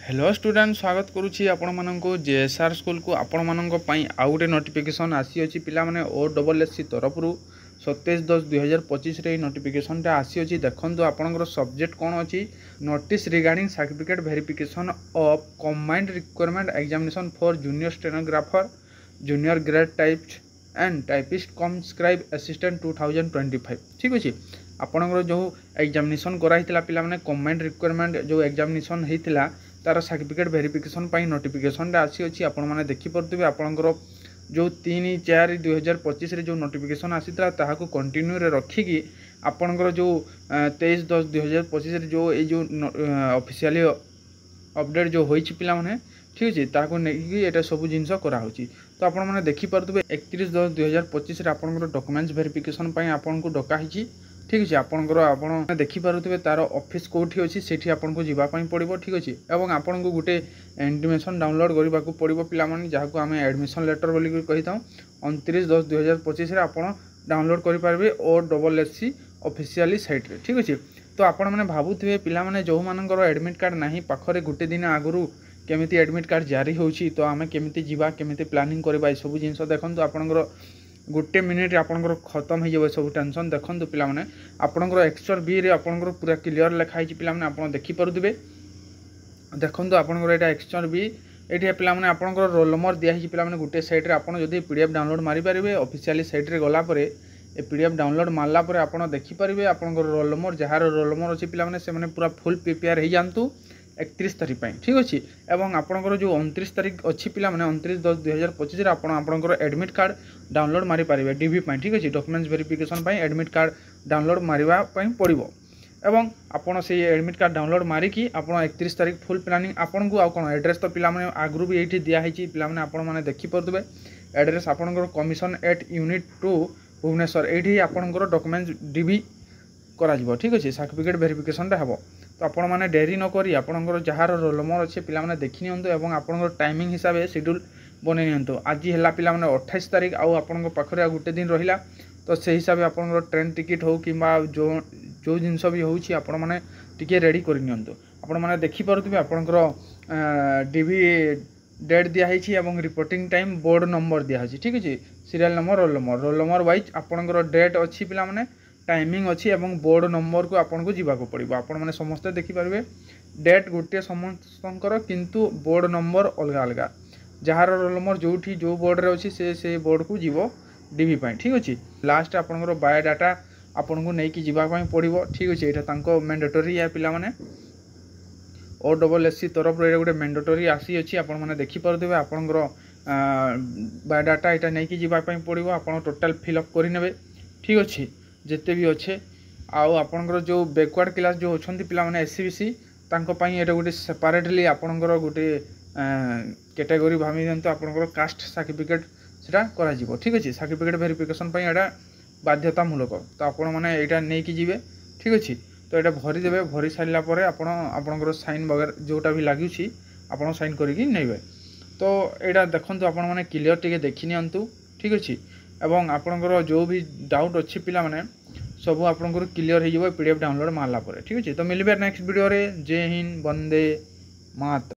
Hello student स्वागत करुच्ची आपण JSR school को आपण मानक आउ गोटे नोटिफिकेशन आसी अच्छी पिला माने OSSC तरफ 27/10/2025 नोटिफिकेशन आसी देखो आपंकर सब्जेक्ट कौन अच्छी notice regarding certificate verification of combined requirement examination for junior stenographer junior grade type and typist come scribe assistant 2025 ठीक अच्छे आपंकर जो एग्जामिनेशन कराई पिला माने कंबाइंड रिक्वायरमेंट जो एग्जामिनेशन होता तार सर्टिफिकेट वेरिफिकेशन नोटिफिकेशन आसी अच्छी आपण मैंने देखिपे आपंकर जो 3/4/2025 जो नोटिफिकेशन आसीला ताहाको कंटिन्यू रखिकी आपंकर जो 23/10/2025 जो ये ऑफिशियली अपडेट जो होइछि पिला माने ठीक अच्छे ताको नेकी एटा सब जिनस कराउछि तो आपण मैंने देखिपे 31/10/2025 आपंकर डॉक्यूमेंट्स वेरिफिकेशन आपको डकाही ठीक अच्छे आपंकर आप देखिपे तार ऑफिस कौटी अच्छी से आपको जावाई पड़ो ठीक अच्छे और आपन को गोटे इंटीमेशन डाउनलोड करने को पड़ो पाने जहाँ आम एडमिशन लेटर बोल कही था 29/10/2025 आप डाउनलोड करेंगे OSSC ऑफिशियली साइट रे ठीक अच्छे तो आपण मैंने भावुवे पाने जो मानकर एडमिट कार्ड ना पाखे गोटे दिन आगु केमी एडमिट कार्ड जारी होची तो आम केमी जावा केमी प्लानिंग करवा ये सब जिन देखो आपंकर गोटे मिनिट आपंकर खत्म हो सब टेंशन देखो पाने आपंकर एक्सचर बी रे आपंकर पूरा क्लीयर लिखाई पाने आप देखिपे देखो आपंकर यहाँ एक्सचर बी ये पाने आपंकर रोल नंबर दिखाई पाने गोटे साइड्रे आप PDF डाउनलोड मारिपारे ऑफिशियली साइट्रे गलापर ए PDF डाउनलोड मारापर आप देखिपारे आपंकर roll number jar roll number अच्छी पाने से पूरा फुल प्रिपेयर हो जातु 31 तारीख ठीक अच्छे और आपंकर जो 29 तारीख अच्छी पिला माने 29/10/2025 आपंकर एडमिट कार्ड डाउनलोड मारी पारे DV ठीक अच्छे documents verification admit card download मारवाई पड़ो एवं आपड़ से एडमिट कार्ड डाउनलोड मारिकी आप 31 तारीख फुल प्लानिंग आपन को कौन एड्रेस तो पिलाने आगु भी ये दिखाई पाने आपने देखिपे एड्रेस आपंकर कमिशन एट यूनिट 2 भुवनेश्वर ये आपंकर डॉक्यूमेंट्स DV करा ठीक अच्छे सर्टिफिकेट वेरिफिकेशन हम तो आपण मैंने डेरी नक आपंकर जार रोल नंबर अच्छे पाने देखी और आपंकर टाइमिंग हिसाब से शेड्यूल बन नि आज है पिला 28 तारीख आउ पाखे गोटे दिन रहा तो से हिसाब से आपंकर ट्रेन टिकट हो कि जो जिनस भी होने रेडी कर देखिपे आपंकर DV डेट दिखाई और रिपोर्टिंग टाइम बोर्ड नंबर दिखाई ठीक अच्छे serial number roll number wise आपंकर डेट अच्छी पिला माने टाइमिंग अच्छी और बोर्ड नंबर को आपन को जीवा पड़ो आपण मैंने समस्ते देखिपारे डेट गोटे समस्तर किंतु बोर्ड नंबर अलग अलग जार रोल नंबर जो बोर्ड रे अच्छी से बोर्ड को जीव DV ठीक अच्छे लास्ट आपंकर बायोडाटा आपन को लेकिन जीवाई पड़ो ठीक अच्छे यहाँ मैंडेटरी है पिला माने OSSC तरफ गोटे मैंडेटरी आसी अच्छी आपने देखिपे आपंकर बायोडाटा यहाँ नहीं जीवाई पड़ो आप टोटाल फिलअप करेंगे ठीक अच्छे जिते भी अच्छे आउ आपंकर जो बैकवर्ड क्लास जो अच्छा पाने SCBC ये गोटे सेपरेटली आपंकर गोटे कैटेगरी भावी दिंतु आपंकर कास्ट सर्टिफिकेट सेटा करा ठीक अच्छे सर्टिफिकेट वेरिफिकेशन यहाँ बाध्यतामूलक तो आपण मैंने यहाँ नहीं कि जी ठीक अच्छे तो यहाँ भरीदे भरी सारापर आपंकर साइन वगैरह जोटा भी लगुच आप साइन करके नईबे तो यहाँ देखो आपण मैंने क्लीयर टे देखी नियंतु ठीक अच्छे एवं आपंकर जो भी डाउट अच्छी पिला माने सब आपंकर क्लीयर हो PDF डाउनलोड मारला ठीक अच्छे तो मिलबे नेक्स्ट वीडियो रे जय हिंद वंदे मातरम।